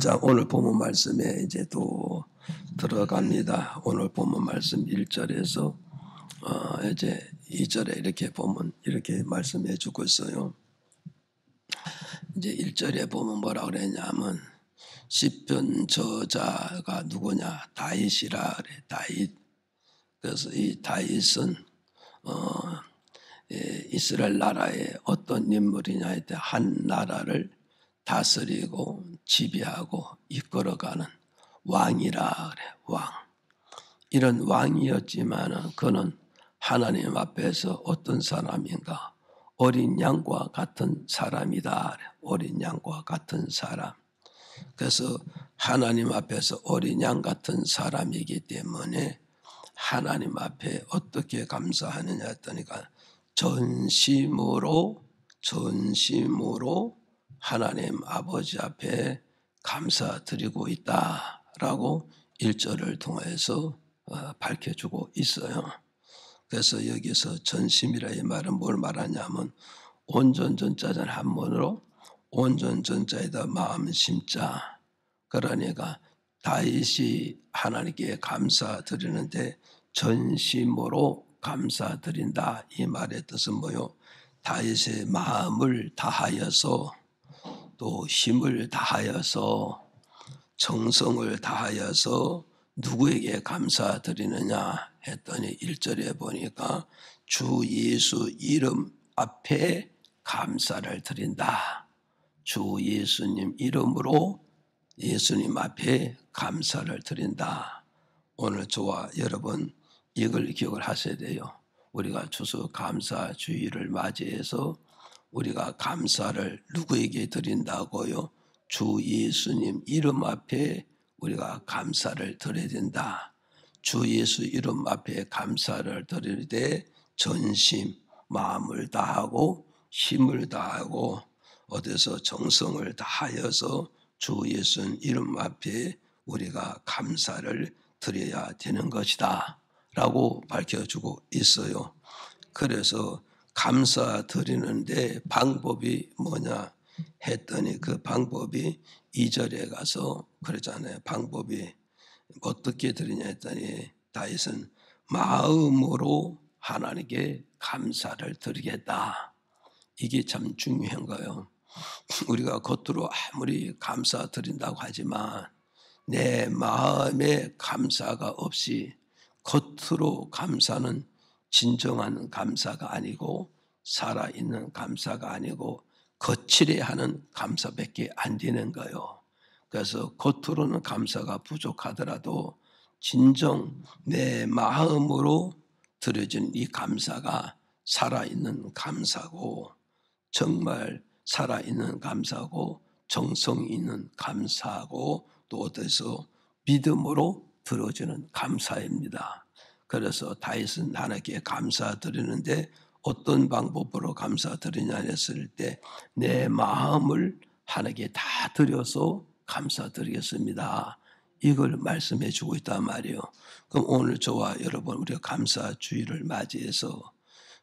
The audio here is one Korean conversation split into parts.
자, 오늘 본문 말씀에 이제 또 들어갑니다. 오늘 본문 말씀 1절에서 이제 2절에 이렇게 보면 이렇게 말씀해 주고 있어요. 이제 1절에 보면 뭐라 그랬냐면 시편 저자가 누구냐? 다윗이라 그래. 다윗. 그래서 이 다윗은 이스라엘 나라의 어떤 인물이냐 할때 한 나라를 다스리고 지배하고 이끌어가는 왕이라 그래. 왕. 이런 왕이었지만 그는 하나님 앞에서 어떤 사람인가? 어린 양과 같은 사람이다. 그래. 어린 양과 같은 사람. 그래서 하나님 앞에서 어린 양 같은 사람이기 때문에 하나님 앞에 어떻게 감사하느냐 했더니까 전심으로 하나님 아버지 앞에 감사드리고 있다라고 1절을 통해서 밝혀주고 있어요. 그래서 여기서 전심이라 이 말은 뭘 말하냐면 온전전자전 한문으로 온전전자에다 마음 심자. 그러니까 다윗이 하나님께 감사드리는데 전심으로 감사드린다. 이 말의 뜻은 뭐요? 다윗의 마음을 다하여서 또 힘을 다하여서 정성을 다하여서 누구에게 감사드리느냐 했더니 1절에 보니까 주 예수 이름 앞에 감사를 드린다. 주 예수님 이름으로 예수님 앞에 감사를 드린다. 오늘 저와 여러분 이걸 기억을 하셔야 돼요. 우리가 추수감사주의를 맞이해서 우리가 감사를 누구에게 드린다고요? 주 예수님 이름 앞에 우리가 감사를 드려야 된다. 주 예수 이름 앞에 감사를 드릴 때 전심, 마음을 다하고 힘을 다하고 어디서 정성을 다하여서 주 예수 이름 앞에 우리가 감사를 드려야 되는 것이다 라고 밝혀주고 있어요. 그래서 감사 드리는데 방법이 뭐냐 했더니 그 방법이 2절에 가서 그러잖아요. 방법이 어떻게 드리냐 했더니 다윗은 마음으로 하나님께 감사를 드리겠다. 이게 참 중요한 거예요. 우리가 겉으로 아무리 감사 드린다고 하지만 내 마음에 감사가 없이 겉으로 감사는 진정한 감사가 아니고 살아있는 감사가 아니고 거칠게 하는 감사밖에 안 되는 거예요. 그래서 겉으로는 감사가 부족하더라도 진정 내 마음으로 드려진 이 감사가 살아있는 감사고 정말 살아있는 감사고 정성 있는 감사고 또 어디서 믿음으로 들어주는 감사입니다. 그래서 다윗은 하나님께 감사드리는데 어떤 방법으로 감사드리냐 했을 때 내 마음을 하나님께 다 드려서 감사드리겠습니다. 이걸 말씀해 주고 있단 말이에요. 그럼 오늘 저와 여러분 우리가 감사주의를 맞이해서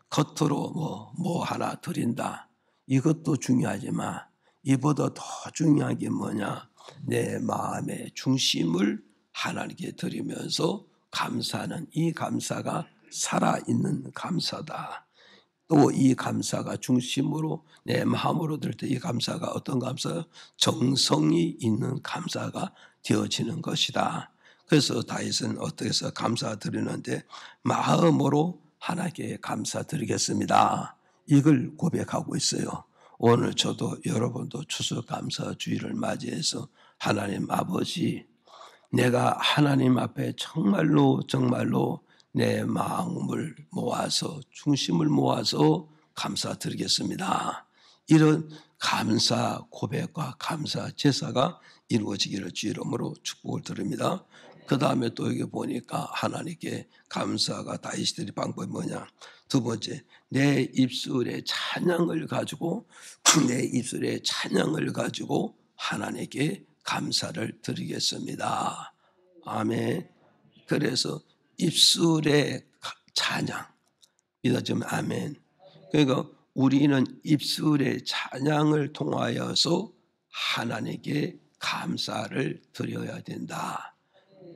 겉으로 뭐 하나 드린다. 이것도 중요하지만 이보다 더 중요한 게 뭐냐. 내 마음의 중심을 하나님께 드리면서 감사하는 이 감사가 살아있는 감사다. 또 이 감사가 중심으로 내 마음으로 들 때 이 감사가 어떤 감사요? 정성이 있는 감사가 되어지는 것이다. 그래서 다윗은 어떻게 해서 감사드리는데 마음으로 하나님께 감사드리겠습니다. 이걸 고백하고 있어요. 오늘 저도 여러분도 추수감사주의를 맞이해서 하나님 아버지 내가 하나님 앞에 정말로 내 마음을 모아서 중심을 모아서 감사드리겠습니다. 이런 감사 고백과 감사 제사가 이루어지기를 주 이름으로 축복을 드립니다. 그 다음에 또 여기 보니까 하나님께 감사가 다윗이 드릴 방법이 뭐냐. 두 번째, 내 입술의 찬양을 가지고 하나님께 감사를 드리겠습니다. 아멘. 그래서 입술의 찬양 믿어지면 아멘. 그러니까 우리는 입술의 찬양을 통하여서 하나님께 감사를 드려야 된다.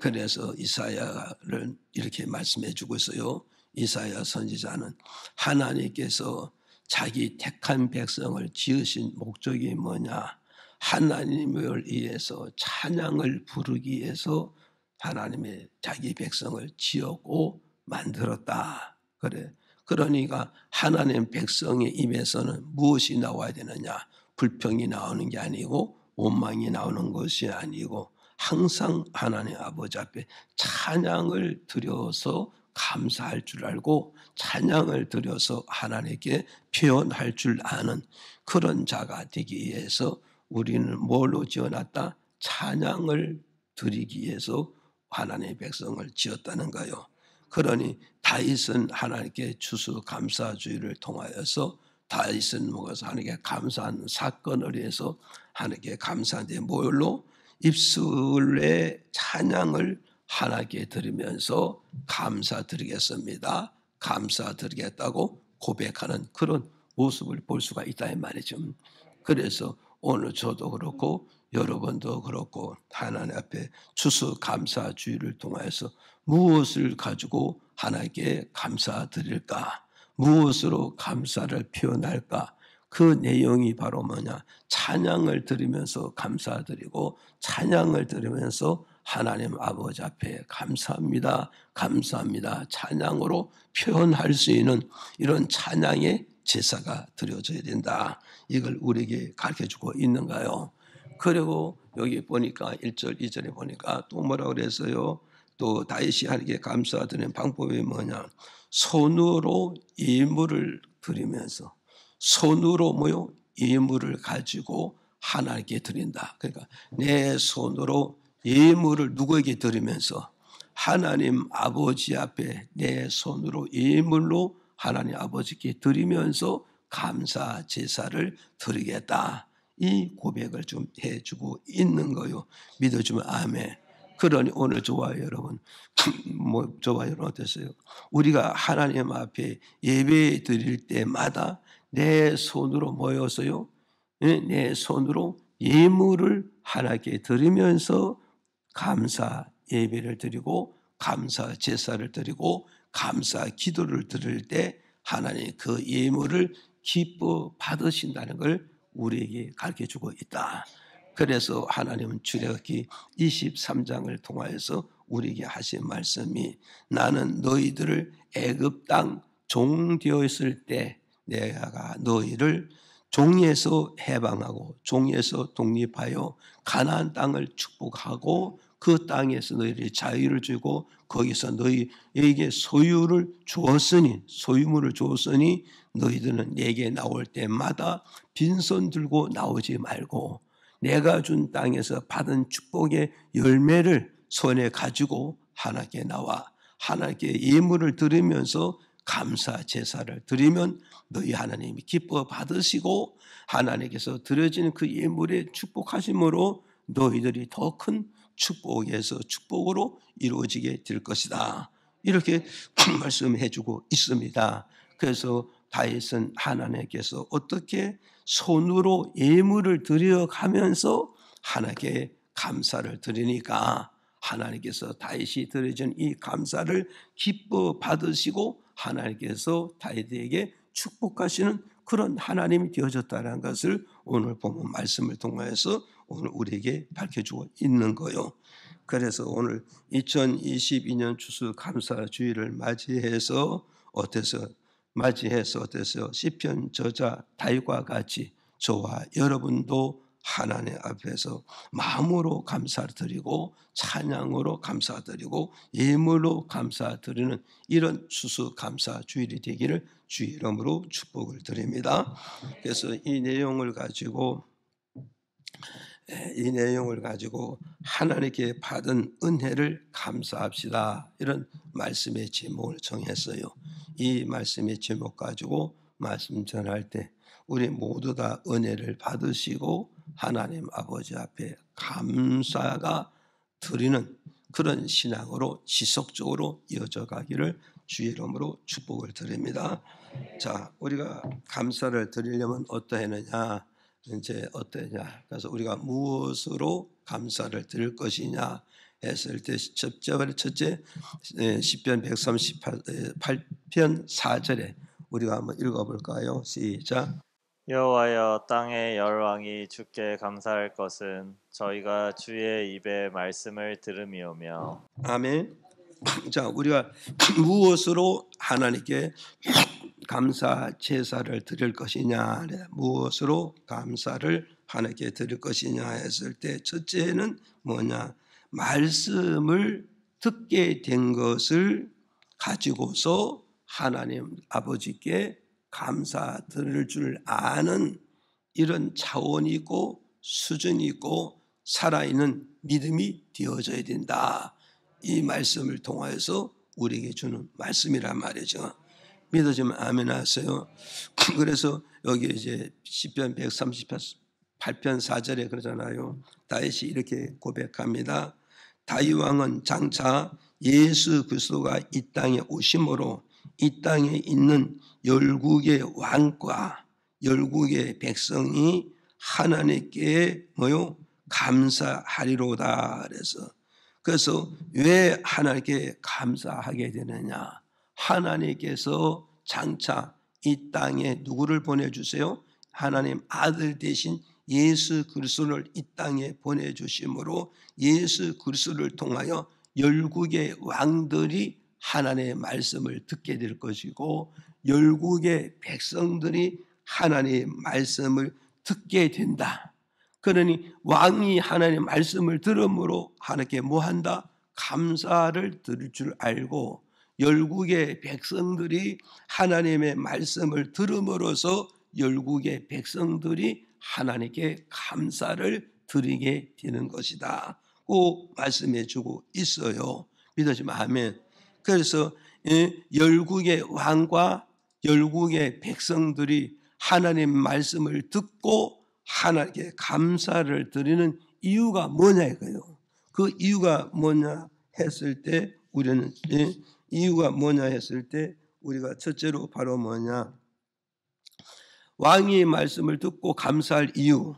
그래서 이사야를 이렇게 말씀해 주고 있어요. 이사야 선지자는 하나님께서 자기 택한 백성을 지으신 목적이 뭐냐? 하나님을 위해서 찬양을 부르기 위해서 하나님의 자기 백성을 지었고 만들었다. 그래. 그러니까 하나님 백성의 입에서는 무엇이 나와야 되느냐? 불평이 나오는 게 아니고 원망이 나오는 것이 아니고 항상 하나님 아버지 앞에 찬양을 드려서 감사할 줄 알고 찬양을 드려서 하나님께 표현할 줄 아는 그런 자가 되기 위해서 우리는 뭘로 지어놨다? 찬양을 드리기 위해서 하나님의 백성을 지었다는 거요. 그러니 다윗은 하나님께 추수감사주의를 통하여서 다윗은 먹어서 하나님께 감사하는 사건을 위해서 하나님께 감사한데 뭘로? 입술의 찬양을 하나님께 드리면서 감사드리겠습니다. 감사드리겠다고 고백하는 그런 모습을 볼 수가 있다 이 말이죠. 그래서 오늘 저도 그렇고 여러분도 그렇고 하나님 앞에 추수감사주의를 통해서 무엇을 가지고 하나님께 감사드릴까? 무엇으로 감사를 표현할까? 그 내용이 바로 뭐냐? 찬양을 드리면서 감사드리고 찬양을 드리면서 하나님 아버지 앞에 감사합니다. 감사합니다. 찬양으로 표현할 수 있는 이런 찬양의 제사가 드려져야 된다. 이걸 우리에게 가르쳐주고 있는가요? 그리고 여기 보니까 1절 2절에 보니까 또 뭐라고 그랬어요? 또 다윗이 하나님께 감사드리는 방법이 뭐냐? 손으로 예물을 드리면서 손으로 뭐요? 예물을 가지고 하나님께 드린다. 그러니까 내 손으로 예물을 누구에게 드리면서 하나님 아버지 앞에 내 손으로 예물로 하나님 아버지께 드리면서 감사 제사를 드리겠다. 이 고백을 좀 해주고 있는 거요. 믿어주면 아멘. 그러니 오늘 저와 여러분, 저와 여러분 어땠어요? 우리가 하나님 앞에 예배 드릴 때마다 내 손으로 모여서요, 내 손으로 예물을 하나님께 드리면서 감사 예배를 드리고 감사 제사를 드리고 감사 기도를 드릴 때 하나님 그 예물을 기뻐 받으신다는 걸 우리에게 가르쳐주고 있다. 그래서 하나님은 출애굽기 23장을 통하여서 우리에게 하신 말씀이 나는 너희들을 애굽 땅 종되어 있을 때 내가 너희를 종에서 해방하고 종에서 독립하여 가나안 땅을 축복하고 그 땅에서 너희를 자유를 주고 거기서 너희에게 소유를 주었으니 소유물을 주었으니 너희들은 내게 나올 때마다 빈손 들고 나오지 말고 내가 준 땅에서 받은 축복의 열매를 손에 가지고 하나님께 나와 하나님께 예물을 드리면서 감사 제사를 드리면 너희 하나님이 기뻐 받으시고 하나님께서 드려지는 그 예물의 축복하심으로 너희들이 더 큰 축복에서 축복으로 이루어지게 될 것이다. 이렇게 말씀해 주고 있습니다. 그래서 다윗은 하나님께서 어떻게 손으로 예물을 드려가면서 하나님께 감사를 드리니까 하나님께서 다윗이 드려진 이 감사를 기뻐 받으시고 하나님께서 다윗에게 축복하시는 그런 하나님이 되어졌다는 것을 오늘 보면 말씀을 통해서 오늘 우리에게 밝혀주고 있는 거요. 그래서 오늘 2022년 추수감사주의를 맞이해서 어때서 시편 저자 다윗과 같이 저와 여러분도 하나님 앞에서 마음으로 감사드리고 찬양으로 감사드리고 예물로 감사드리는 이런 추수감사주일이 되기를 주의 이름으로 축복을 드립니다. 그래서 이 내용을 가지고 하나님께 받은 은혜를 감사합시다. 이런 말씀의 제목을 정했어요. 이 말씀의 제목 가지고 말씀 전할 때 우리 모두 다 은혜를 받으시고 하나님 아버지 앞에 감사가 드리는 그런 신앙으로 지속적으로 이어져 가기를 주의 이름으로 축복을 드립니다. 자, 우리가 감사를 드리려면 어떠했느냐? 이제 어떠냐? 그래서 우리가 무엇으로 감사를 드릴 것이냐 했을 때 첫째 시편 138편 4절에 우리가 한번 읽어볼까요? 시작. 여호와여, 땅의 열왕이 주께 감사할 것은 저희가 주의 입의 말씀을 들음이오며. 아멘. 자, 우리가 무엇으로 하나님께 감사 제사를 드릴 것이냐, 무엇으로 감사를 하나님께 드릴 것이냐 했을 때 첫째는 뭐냐, 말씀을 듣게 된 것을 가지고서 하나님 아버지께 감사 드릴 줄 아는 이런 차원이 있고 수준이 있고 살아있는 믿음이 되어져야 된다. 이 말씀을 통하여서 우리에게 주는 말씀이란 말이죠. 믿어지면 아멘 하세요. 그래서 여기 이제 시편 138편 4절에 그러잖아요. 다윗이 이렇게 고백합니다. 다윗 왕은 장차 예수 그리스도가 이 땅에 오심으로 이 땅에 있는 열국의 왕과 열국의 백성이 하나님께 뭐요? 감사하리로다. 그래서 왜 하나님께 감사하게 되느냐? 하나님께서 장차 이 땅에 누구를 보내주세요? 하나님 아들 대신 예수 그리스도를 이 땅에 보내주심으로 예수 그리스도를 통하여 열국의 왕들이 하나님의 말씀을 듣게 될 것이고 열국의 백성들이 하나님의 말씀을 듣게 된다. 그러니 왕이 하나님의 말씀을 들음으로 하나님께 뭐한다? 감사를 드릴 줄 알고 열국의 백성들이 하나님의 말씀을 들음으로써 열국의 백성들이 하나님께 감사를 드리게 되는 것이다. 꼭 말씀해 주고 있어요. 믿어지면 아멘. 그래서 열국의 왕과 열국의 백성들이 하나님 말씀을 듣고 하나님께 감사를 드리는 이유가 뭐냐 이거예요. 그 이유가 뭐냐 했을 때 우리는 이유가 뭐냐 했을 때 우리가 첫째로 바로 뭐냐, 왕이 말씀을 듣고 감사할 이유,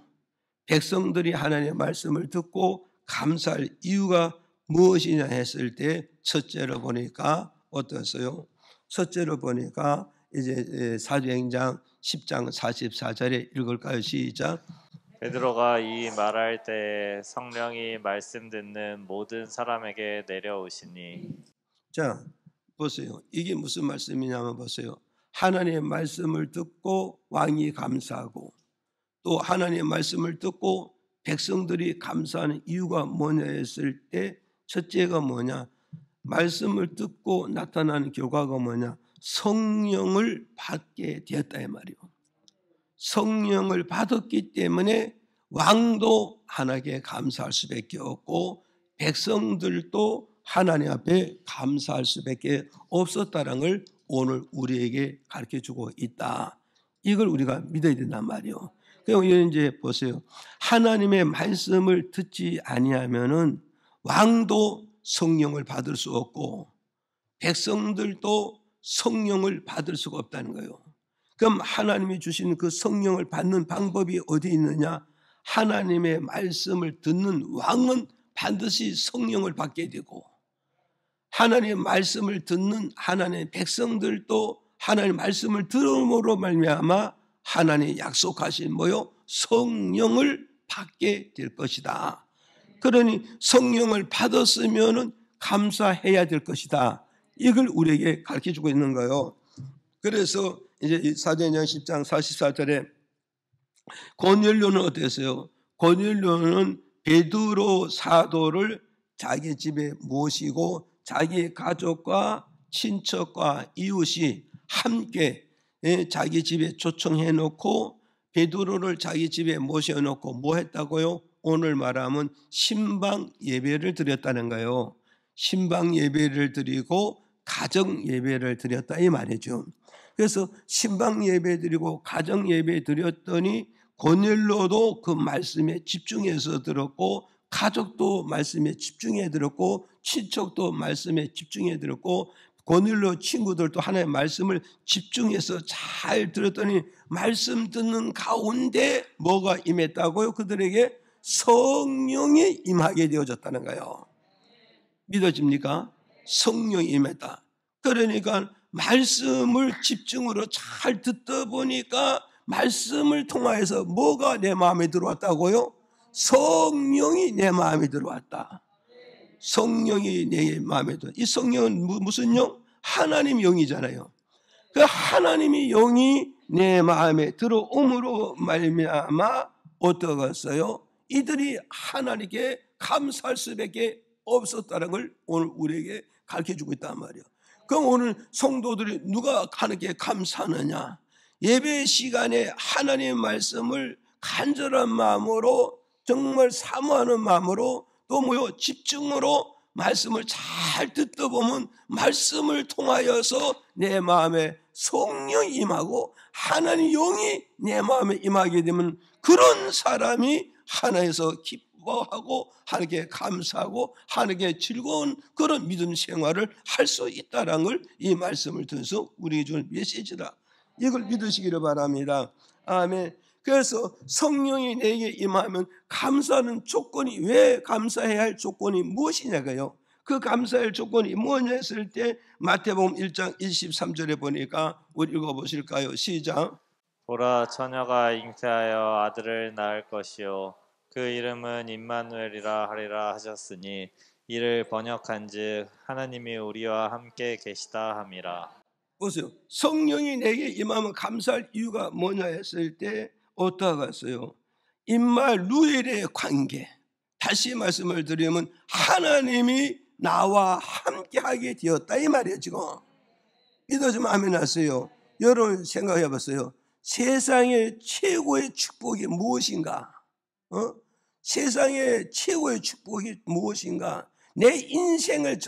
백성들이 하나님의 말씀을 듣고 감사할 이유가 무엇이냐 했을 때 첫째로 보니까 어떠세요? 첫째로 보니까 이제 사도행전 10장 44절에 읽을까요? 시작. 베드로가 이 말할 때 성령이 말씀 듣는 모든 사람에게 내려오시니. 자, 보세요. 이게 무슨 말씀이냐면 보세요. 하나님의 말씀을 듣고 왕이 감사하고 또 하나님의 말씀을 듣고 백성들이 감사하는 이유가 뭐냐 했을 때 첫째가 뭐냐, 말씀을 듣고 나타나는 결과가 뭐냐, 성령을 받게 되었다 이 말이요. 성령을 받았기 때문에 왕도 하나님께 감사할 수밖에 없고 백성들도 하나님 앞에 감사할 수밖에 없었다는 걸 오늘 우리에게 가르쳐주고 있다. 이걸 우리가 믿어야 된단 말이요. 그러니까 이제 보세요. 하나님의 말씀을 듣지 아니하면은 왕도 성령을 받을 수 없고 백성들도 성령을 받을 수가 없다는 거예요. 그럼 하나님이 주신 그 성령을 받는 방법이 어디 있느냐? 하나님의 말씀을 듣는 왕은 반드시 성령을 받게 되고 하나님의 말씀을 듣는 하나님의 백성들도 하나님의 말씀을 들음으로 말미암아 하나님이 약속하신 뭐요? 성령을 받게 될 것이다. 그러니 성령을 받았으면 감사해야 될 것이다. 이걸 우리에게 가르쳐주고 있는 거예요. 그래서 이제 사도행전 10장 44절에 고넬료는 어땠어요? 고넬료는 베드로 사도를 자기 집에 모시고 자기 가족과 친척과 이웃이 함께 자기 집에 초청해 놓고 베드로를 자기 집에 모셔놓고 뭐 했다고요? 오늘 말하면 신방 예배를 드렸다는 거예요. 신방 예배를 드리고 가정 예배를 드렸다 이 말이죠. 그래서 신방 예배 드리고 가정 예배 드렸더니 고넬료도 그 말씀에 집중해서 들었고 가족도 말씀에 집중해 들었고 친척도 말씀에 집중해 들었고 고넬료 친구들도 하나님의 말씀을 집중해서 잘 들었더니 말씀 듣는 가운데 뭐가 임했다고요? 그들에게 성령이 임하게 되어졌다는 거예요. 믿어집니까? 성령이 임했다. 그러니까 말씀을 집중으로 잘 듣다 보니까 말씀을 통하여서 뭐가 내 마음에 들어왔다고요? 성령이 내 마음에 들어왔다. 성령이 내 마음에 들어왔다. 이 성령은 무슨 영? 하나님 영이잖아요. 그 하나님의 영이 내 마음에 들어옴으로 말미암아 어떠겠어요? 이들이 하나님께 감사할 수밖에 없었다는 걸 오늘 우리에게 가르쳐주고 있단 말이에요. 그럼 오늘 성도들이 누가 하나님께 감사하느냐? 예배 시간에 하나님의 말씀을 간절한 마음으로 정말 사모하는 마음으로 또 뭐요? 집중으로 말씀을 잘 듣다 보면 말씀을 통하여서 내 마음에 성령이 임하고 하나님 영이 내 마음에 임하게 되면 그런 사람이 하나님께서 기뻐하고 하나님께 감사하고 하나님께 즐거운 그런 믿음 생활을 할 수 있다는 걸 이 말씀을 통해서 우리에게 주는 메시지다. 이걸 믿으시기를 바랍니다. 아멘. 그래서 성령이 내게 임하면 감사하는 조건이, 왜 감사해야 할 조건이 무엇이냐고요? 그 감사할 조건이 뭐냐 했을 때 마태복음 1장 23절에 보니까 우리 읽어보실까요? 시작. 보라, 처녀가 잉태하여 아들을 낳을 것이요 그 이름은 임마누엘이라 하리라 하셨으니 이를 번역한즉 하나님이 우리와 함께 계시다 함이라. 보세요. 성령이 내게 임하면 감사할 이유가 뭐냐 했을 때 어떠하겠어요? 임마누엘의 관계. 다시 말씀을 드리면 하나님이 나와 함께하게 되었다 이 말이에요. 지금 믿어지면 아멘 하세요. 여러분 생각해 봤어요. 세상의 최고의 축복이 무엇인가? 세상의 최고의 축복이 무엇인가? 내 인생을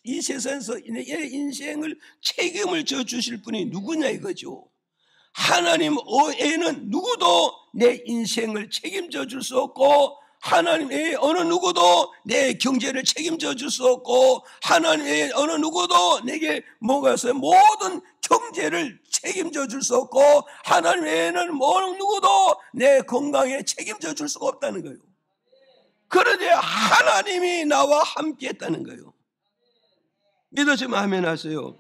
이 세상에서 내 인생을 책임을 져 주실 분이 누구냐 이거죠. 하나님 외에는 누구도 내 인생을 책임져 줄 수 없고 하나님 외에 어느 누구도 내 경제를 책임져 줄 수 없고 하나님 외에 어느 누구도 내게 뭐가 있어요? 모든 경제를 책임져 줄 수 없고 하나님 외에는 어느 누구도 내 건강에 책임져 줄 수가 없다는 거예요. 그런데 하나님이 나와 함께 했다는 거예요. 믿으시면 아멘 하세요.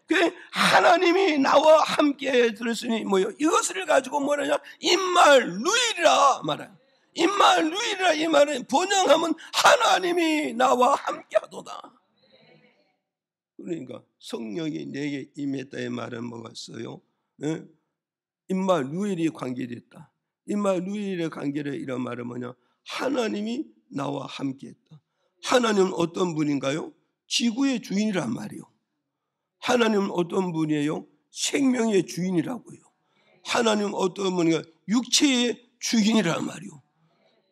그 하나님이 나와 함께 들었으니 뭐요? 이것을 가지고 뭐라냐? 임마누엘이라 말해요. 임마누엘이라 이 말은 번역하면 하나님이 나와 함께하도다. 그러니까 성령이 내게 임했다 이 말은 뭐가 있어요? 임마누엘이 관계됐다. 임마누엘의 관계를 이런 말은 뭐냐? 하나님이 나와 함께했다. 하나님은 어떤 분인가요? 지구의 주인이란 말이에요. 하나님은 어떤 분이에요? 생명의 주인이라고요. 하나님은 어떤 분인가? 육체의 주인이란 말이에요.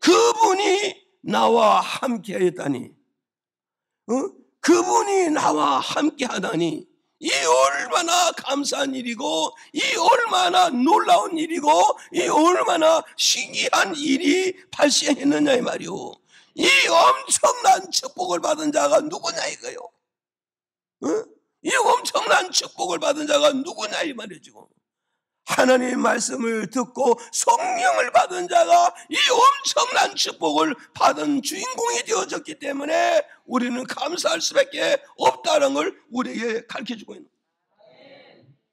그분이 나와 함께 했다니, 그분이 나와 함께 하다니, 이 얼마나 감사한 일이고, 이 얼마나 놀라운 일이고, 이 얼마나 신기한 일이 발생했느냐 이 말이요. 이 엄청난 축복을 받은 자가 누구냐 이거요. 이 엄청난 축복을 받은 자가 누구냐 이 말이죠. 하나님의 말씀을 듣고 성령을 받은 자가 이 엄청난 축복을 받은 주인공이 되어졌기 때문에 우리는 감사할 수밖에 없다는 걸 우리에게 가르쳐주고 있는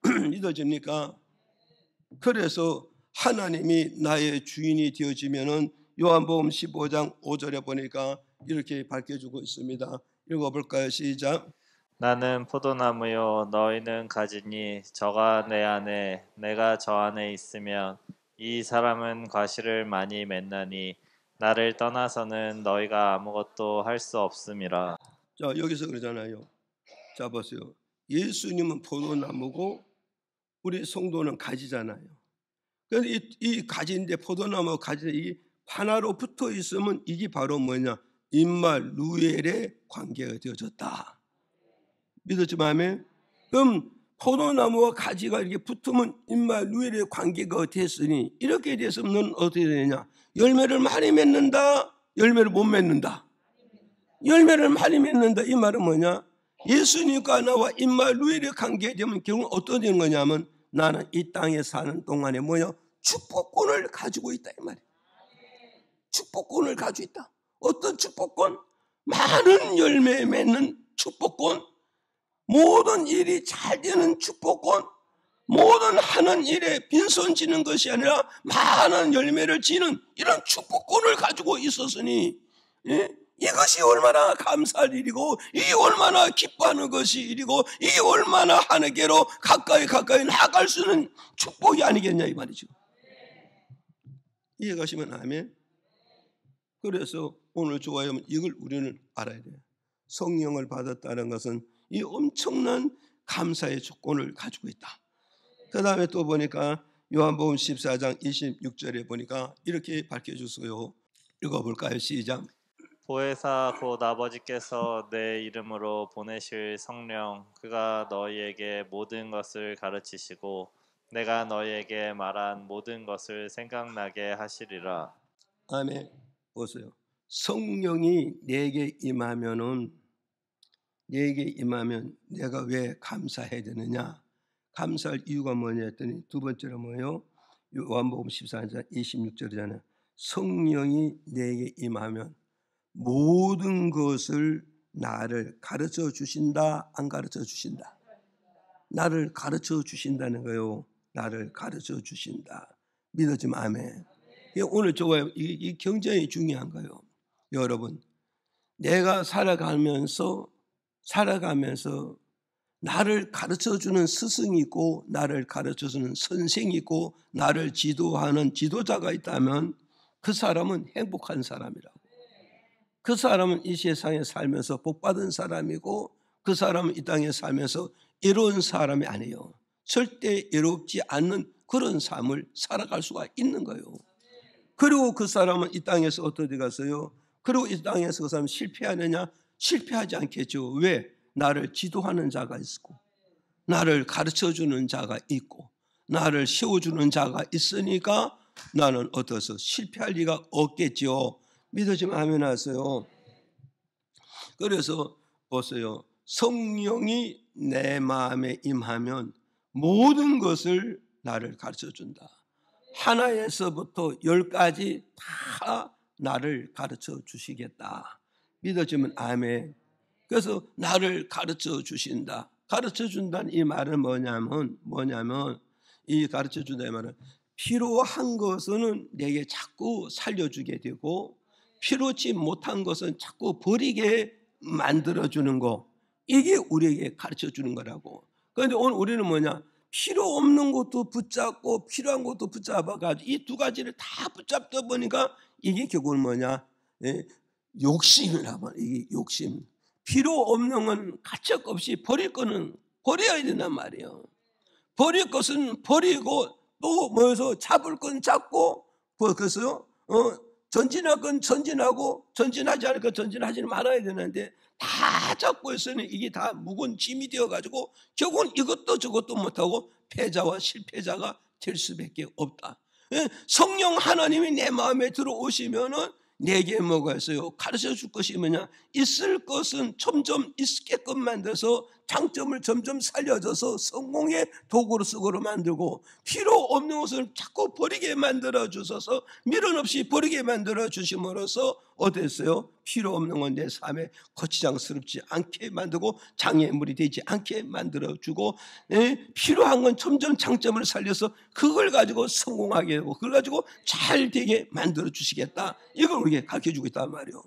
거예요. 믿어집니까? 그래서 하나님이 나의 주인이 되어지면은 요한복음 15장 5절에 보니까 이렇게 밝혀주고 있습니다. 읽어볼까요? 시작. 나는 포도나무요 너희는 가지니 저가 내 안에 내가 저 안에 있으면 이 사람은 과실을 많이 맺나니 나를 떠나서는 너희가 아무것도 할 수 없음이라. 자, 여기서 그러잖아요. 자, 보세요. 예수님은 포도나무고 우리 성도는 가지잖아요. 그런데 이 가지인데 포도나무 가지 이 하나로 붙어 있으면 이게 바로 뭐냐? 임마누엘의 관계가 되어졌다. 믿었지만 아멘. 그럼 포도나무와 가지가 이렇게 붙으면 임마누엘의 관계가 됐으니 이렇게 됐으면 넌 어떻게 되느냐? 열매를 많이 맺는다? 열매를 못 맺는다? 열매를 많이 맺는다. 이 말은 뭐냐? 예수님과 나와 임마누엘의 관계가 되면 결국 어떻게 되는 거냐면 나는 이 땅에 사는 동안에 뭐냐? 축복권을 가지고 있다 이 말이야. 축복권을 가지고 있다. 어떤 축복권? 많은 열매 맺는 축복권, 모든 일이 잘 되는 축복권, 모든 하는 일에 빈손 지는 것이 아니라 많은 열매를 지는 이런 축복권을 가지고 있었으니, 예? 이것이 얼마나 감사할 일이고, 이게 얼마나 기뻐하는 것이 일이고, 이게 얼마나 하나님께로 가까이 나아갈 수 있는 축복이 아니겠냐 이 말이죠. 이해가시면 아멘. 그래서 오늘 좋아요. 이걸 우리는 알아야 돼요. 성령을 받았다는 것은 이 엄청난 감사의 조건을 가지고 있다. 그 다음에 또 보니까 요한복음 14장 26절에 보니까 이렇게 밝혀주세요. 읽어볼까요? 시작. 보혜사 곧 아버지께서 내 이름으로 보내실 성령, 그가 너희에게 모든 것을 가르치시고 내가 너희에게 말한 모든 것을 생각나게 하시리라. 아멘. 보세요. 성령이 내게 임하면 내가 왜 감사해야 되느냐? 감사할 이유가 뭐냐 했더니 두 번째로 뭐예요? 요한복음 14장 26절이잖아요. 성령이 내게 임하면 모든 것을 나를 가르쳐 주신다, 안 가르쳐 주신다? 나를 가르쳐 주신다는 거예요. 나를 가르쳐 주신다. 믿어지면 아멘. 오늘 좋아요. 이 굉장히 중요한 거예요. 여러분, 내가 살아가면서 나를 가르쳐주는 스승이 있고 나를 가르쳐주는 선생이 있고 나를 지도하는 지도자가 있다면 그 사람은 행복한 사람이라고. 그 사람은 이 세상에 살면서 복받은 사람이고 그 사람은 이 땅에 살면서 이로운 사람이 아니에요. 절대 이롭지 않는 그런 삶을 살아갈 수가 있는 거예요. 그리고 그 사람은 이 땅에서 어떻게 갔어요? 그리고 이 땅에서 그 사람은 실패하느냐? 실패하지 않겠죠. 왜? 나를 지도하는 자가 있고 나를 가르쳐주는 자가 있고 나를 세워주는 자가 있으니까 나는 어떠서 실패할 리가 없겠죠. 믿어지면 아멘 하세요. 그래서 보세요. 성령이 내 마음에 임하면 모든 것을 나를 가르쳐준다. 하나에서부터 10까지 다 나를 가르쳐 주시겠다. 믿어지면 아멘. 그래서 나를 가르쳐 주신다. 가르쳐 준다는 이 말은 뭐냐면 이 가르쳐 준다는 말은 필요한 것은 내게 자꾸 살려주게 되고 필요치 못한 것은 자꾸 버리게 만들어주는 거. 이게 우리에게 가르쳐 주는 거라고. 그런데 오늘 우리는 뭐냐? 필요 없는 것도 붙잡고 필요한 것도 붙잡아가지고 이 두 가지를 다 붙잡다 보니까 이게 결국은 뭐냐? 예? 욕심이라고. 이게 욕심. 필요 없는 건 가책 없이 버릴 거는 버려야 된단 말이에요. 버릴 것은 버리고 또 뭐여서 잡을 건 잡고 그래서 전진할 건 전진하고 전진하지 않을 건 전진하지 말아야 되는데 다 잡고 있으니 이게 다 무거운 짐이 되어가지고 결국은 이것도 저것도 못하고 패자와 실패자가 될 수밖에 없다. 성령 하나님이 내 마음에 들어오시면은 내게 뭐가 있어요? 가르쳐 줄 것이 뭐냐? 있을 것은 점점 있게끔 만들어서 장점을 점점 살려줘서 성공의 도구로 쓰고로 만들고 필요 없는 것을 자꾸 버리게 만들어 주셔서 미련 없이 버리게 만들어 주심으로써 어땠어요? 필요 없는 건 내 삶에 거치장스럽지 않게 만들고 장애물이 되지 않게 만들어 주고 필요한 건 점점 장점을 살려서 그걸 가지고 성공하게 하고 그걸 가지고 잘 되게 만들어 주시겠다. 이걸 우리에게 가르쳐 주고 있단 말이에요.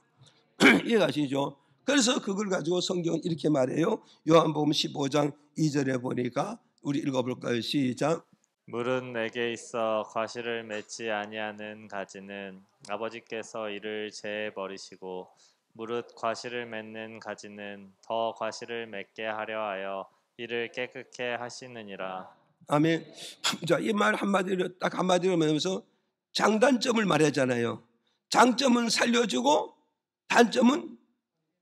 이해가시죠? 그래서 그걸 가지고 성경은 이렇게 말해요. 요한복음 15장 2절에 보니까 우리 읽어볼까요? 시작. 물은 내게 있어 과실을 맺지 아니하는 가지는 아버지께서 이를 제해 버리시고 무릇 과실을 맺는 가지는 더 과실을 맺게 하려 하여 이를 깨끗게 하시느니라. 아멘. 자, 이 말 한마디로 딱 한마디로 말하면서 장단점을 말하잖아요. 장점은 살려주고 단점은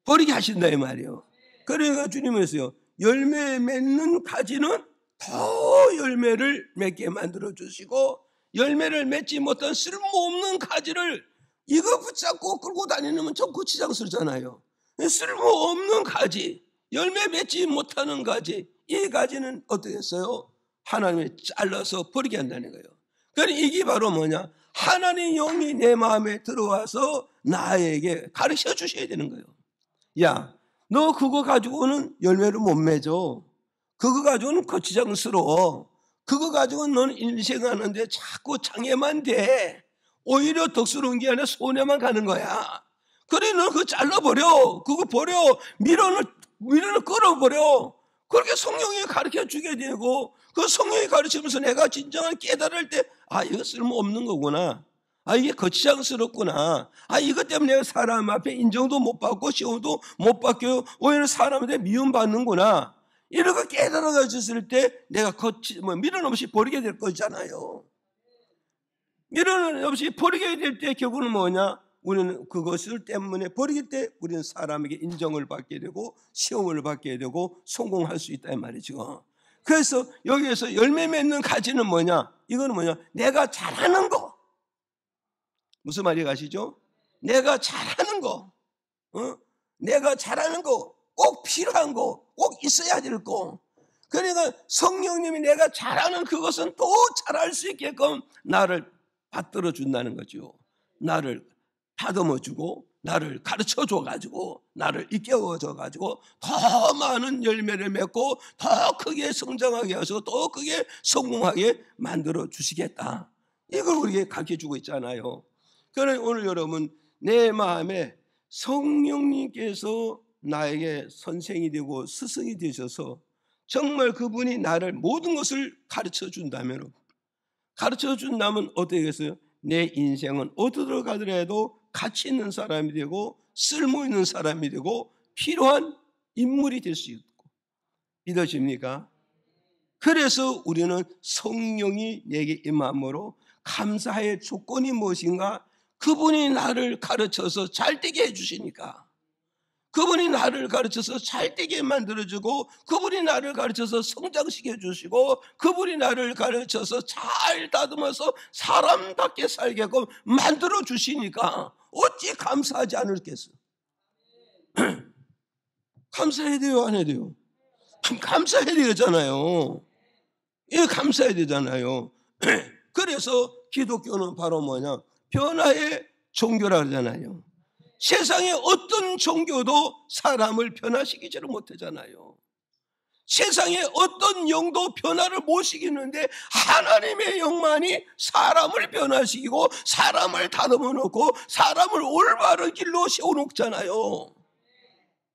버리게 하신다 이 말이에요. 그러니까 주님은 했어요. 열매 맺는 가지는 더 열매를 맺게 만들어 주시고 열매를 맺지 못한 쓸모없는 가지를 이거 붙잡고 끌고 다니면 좀 고치장스럽잖아요. 쓸모없는 가지, 열매 맺지 못하는 가지, 이 가지는 어떻게 했어요? 하나님이 잘라서 버리게 한다는 거예요. 그러니까 이게 바로 뭐냐? 하나님 영이 내 마음에 들어와서 나에게 가르쳐 주셔야 되는 거예요. 야, 너 그거 가지고는 열매를 못 맺어. 그거 가지고는 거치장스러워. 그거 가지고는 너는 인생하는데 자꾸 장애만 돼. 오히려 덕스러운 게 아니라 손해만 가는 거야. 그래, 너 그거 잘라버려. 그거 버려. 미련을 끌어버려. 그렇게 성령이 가르쳐 주게 되고, 그 성령이 가르치면서 내가 진정한 깨달을 때, 아, 이거 쓸모없는 거구나. 아, 이게 거치장스럽구나. 아, 이것 때문에 내가 사람 앞에 인정도 못 받고 시험도 못 받고 오히려 사람한테 미움받는구나. 이렇게 깨달아졌을 때 내가 미련 없이 버리게 될 거잖아요. 미련 없이 버리게 될 때 결국은 뭐냐? 우리는 그것을 때문에 버리기 때 우리는 사람에게 인정을 받게 되고 시험을 받게 되고 성공할 수 있다 이 말이죠. 그래서 여기에서 열매 맺는 가지는 뭐냐? 이거는 뭐냐? 내가 잘하는 거. 무슨 말이 가시죠? 내가 잘하는 거. 내가 잘하는 거. 꼭 필요한 거. 꼭 있어야 될 거. 그러니까 성령님이 내가 잘하는 그것은 또 잘할 수 있게끔 나를 받들어 준다는 거죠. 나를 다듬어주고 나를 가르쳐줘가지고 나를 일깨워줘가지고 더 많은 열매를 맺고 더 크게 성장하게 해서 더 크게 성공하게 만들어 주시겠다. 이걸 우리에게 가르쳐주고 있잖아요. 그러니 오늘 여러분 내 마음에 성령님께서 나에게 선생이 되고 스승이 되셔서 정말 그분이 나를 모든 것을 가르쳐준다면 어떻게 되겠어요? 내 인생은 어디로 가더라도 가치 있는 사람이 되고 쓸모 있는 사람이 되고 필요한 인물이 될 수 있고. 믿어집니까? 그래서 우리는 성령이 내게 임함으로 감사의 조건이 무엇인가? 그분이 나를 가르쳐서 잘되게 해주시니까, 그분이 나를 가르쳐서 잘되게 만들어주고, 그분이 나를 가르쳐서 성장시켜 주시고, 그분이 나를 가르쳐서 잘 다듬어서 사람답게 살게끔 만들어 주시니까 어찌 감사하지 않을겠어요? 감사해야 돼요, 안 해야 돼요? 감사해야 되잖아요. 예, 감사해야 되잖아요. 그래서 기독교는 바로 뭐냐? 변화의 종교라 그러잖아요. 세상의 어떤 종교도 사람을 변화시키지를 못하잖아요. 세상의 어떤 영도 변화를 못 시키는데 하나님의 영만이 사람을 변화시키고 사람을 다듬어 놓고 사람을 올바른 길로 세워놓잖아요.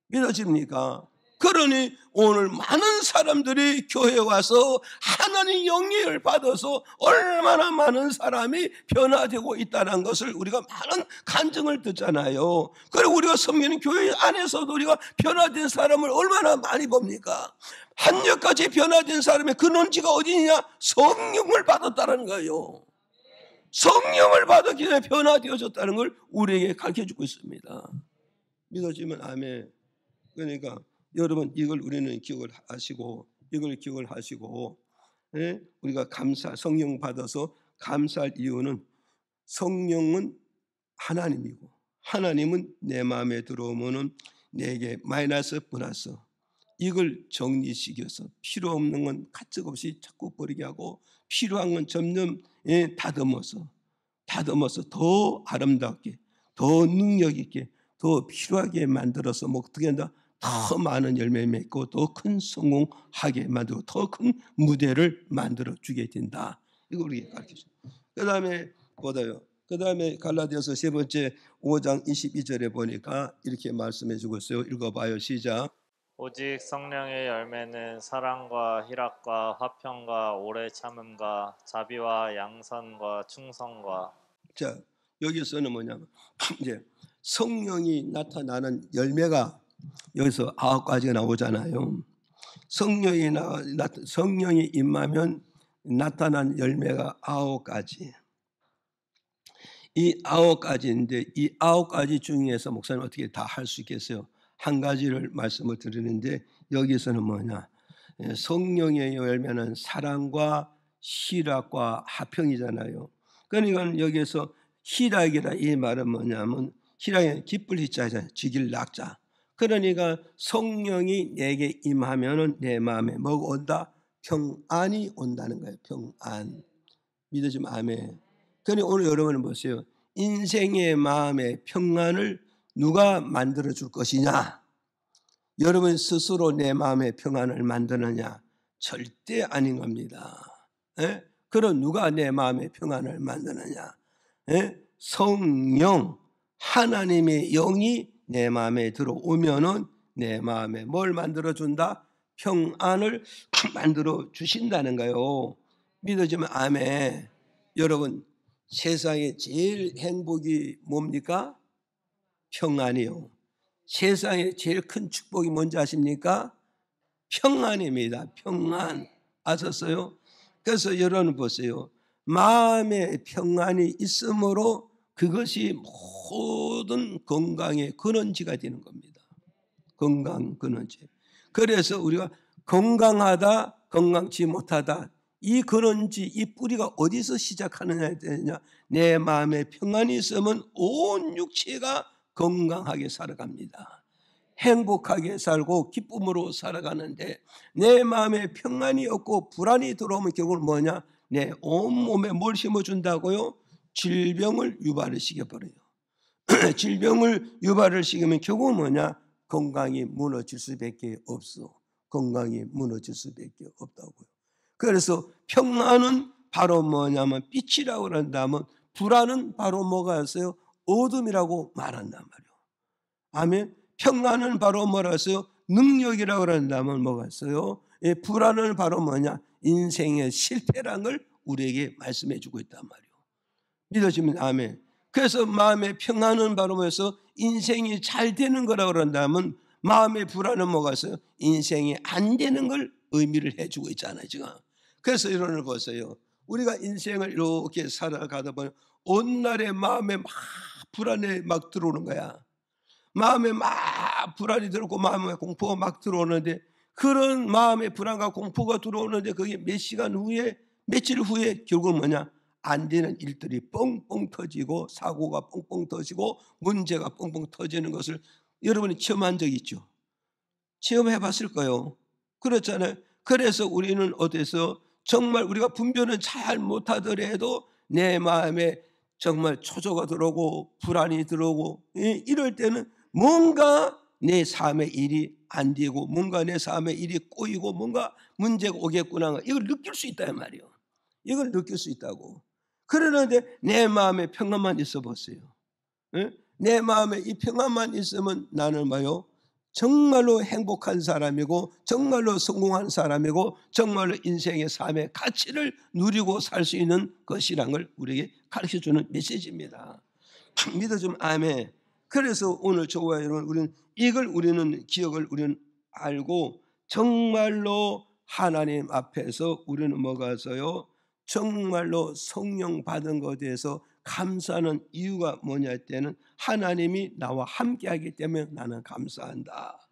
믿어집니까? 그러니 오늘 많은 사람들이 교회에 와서 하나님 영향을 받아서 얼마나 많은 사람이 변화되고 있다는 것을 우리가 많은 간증을 듣잖아요. 그리고 우리가 섬기는 교회 안에서도 우리가 변화된 사람을 얼마나 많이 봅니까? 한여까지 변화된 사람의 근원지가 어디냐? 성령을 받았다는 거예요. 성령을 받았기 때문에 변화되어졌다는 걸 우리에게 가르쳐주고 있습니다. 믿어지면 아멘. 그러니까 여러분 이걸 우리는 기억을 하시고, 이걸 기억을 하시고, 예? 우리가 성령 받아서 감사할 이유는 성령은 하나님이고 하나님은 내 마음에 들어오면은 내게 마이너스 플러스 이걸 정리시켜서 필요 없는 건 가책없이 자꾸 버리게 하고 필요한 건 점점 다듬어서 더 아름답게, 더 능력 있게, 더 필요하게 만들어서 어떻게 한다? 더 많은 열매 맺고 더 큰 성공하게 만들고 더 큰 무대를 만들어 주게 된다. 이거 우리에게 가르쳐줍니다. 그 다음에 보다요. 그 다음에 갈라디아서 세 번째 5장 22절에 보니까 이렇게 말씀해 주고 있어요. 읽어봐요. 시작. 오직 성령의 열매는 사랑과 희락과 화평과 오래 참음과 자비와 양선과 충성과. 자, 여기서는 뭐냐면 이제 성령이 나타나는 열매가 여기서 9가지가 나오잖아요. 성령이 임하면 나타난 열매가 9가지. 이 9가지인데 이 9가지 중에서 목사님 어떻게 다 할 수 있겠어요? 한 가지를 말씀을 드리는데 여기서는 뭐냐? 성령의 열매는 사랑과 희락과 화평이잖아요. 그러니까 여기에서 희락이라 이 말은 뭐냐면 희락은 기쁠 희자잖아요. 지길 낙자. 그러니까 성령이 내게 임하면은 내 마음에 뭐가 온다? 평안이 온다는 거예요. 평안. 믿어지면 아멘. 그러니 오늘 여러분은 보세요. 인생의 마음의 평안을 누가 만들어 줄 것이냐? 여러분 스스로 내 마음의 평안을 만드느냐? 절대 아닌 겁니다. 예? 그럼 누가 내 마음의 평안을 만드느냐? 예? 성령, 하나님의 영이 내 마음에 들어오면은 내 마음에 뭘 만들어준다? 평안을 만들어 주신다는 거예요. 믿어지면 아멘. 여러분, 세상에 제일 행복이 뭡니까? 평안이요. 세상에 제일 큰 축복이 뭔지 아십니까? 평안입니다. 평안. 아셨어요? 그래서 여러분 보세요. 마음의 평안이 있으므로 그것이 모든 건강의 근원지가 되는 겁니다. 건강 근원지. 그래서 우리가 건강하다, 건강치 못하다, 이 근원지, 이 뿌리가 어디서 시작하느냐에 되느냐. 내 마음에 평안이 있으면 온 육체가 건강하게 살아갑니다. 행복하게 살고 기쁨으로 살아가는데 내 마음에 평안이 없고 불안이 들어오면 결국은 뭐냐? 내 온몸에 뭘 심어준다고요? 질병을 유발을 시켜버려요. 질병을 유발을 시키면 결국은 뭐냐? 건강이 무너질 수밖에 없어. 건강이 무너질 수밖에 없다고요. 그래서 평안은 바로 뭐냐면 빛이라고 그런다면 불안은 바로 뭐가 있어요? 어둠이라고 말한단 말이에요. 아멘. 평안은 바로 뭐라 했어요? 능력이라고 그런다면 뭐가 있어요? 불안은 바로 뭐냐? 인생의 실패라는 걸 우리에게 말씀해 주고 있단 말이에요. 믿어지면 아멘. 그래서 마음의 평안은 바로 뭐였어? 인생이 잘 되는 거라고 그런다면 마음의 불안은 뭐가 있어요? 인생이 안 되는 걸 의미를 해주고 있잖아요, 지금. 그래서 이런 걸 보세요. 우리가 인생을 이렇게 살아가다 보면 온날에 마음에 막 불안에 막 들어오는 거야. 마음에 막 불안이 들고 마음에 공포가 막 들어오는데 그런 마음의 불안과 공포가 들어오는데 그게 몇 시간 후에 며칠 후에 결국은 뭐냐? 안 되는 일들이 뻥뻥 터지고 사고가 뻥뻥 터지고 문제가 뻥뻥 터지는 것을 여러분이 체험한 적 있죠? 체험해 봤을 거예요. 그렇잖아요. 그래서 우리는 어디서 정말 우리가 분별은 잘 못하더라도 내 마음에 정말 초조가 들어오고 불안이 들어오고 이럴 때는 뭔가 내 삶의 일이 안 되고 뭔가 내 삶의 일이 꼬이고 뭔가 문제가 오겠구나 이걸 느낄 수 있다 말이에요. 이걸 느낄 수 있다고. 그러는데 내 마음에 평안만 있어 보세요. 내 마음에 이 평안만 있으면 나는 뭐요? 정말로 행복한 사람이고 정말로 성공한 사람이고 정말로 인생의 삶의 가치를 누리고 살 수 있는 것이란 걸 우리에게 가르쳐주는 메시지입니다. 믿어주면 아멘. 그래서 오늘 저와 여러분 우리는 기억을 우리는 알고 정말로 하나님 앞에서 우리는 뭐가서요? 정말로 성령 받은 것에 대해서 감사하는 이유가 뭐냐 할 때는 하나님이 나와 함께하기 때문에 나는 감사한다.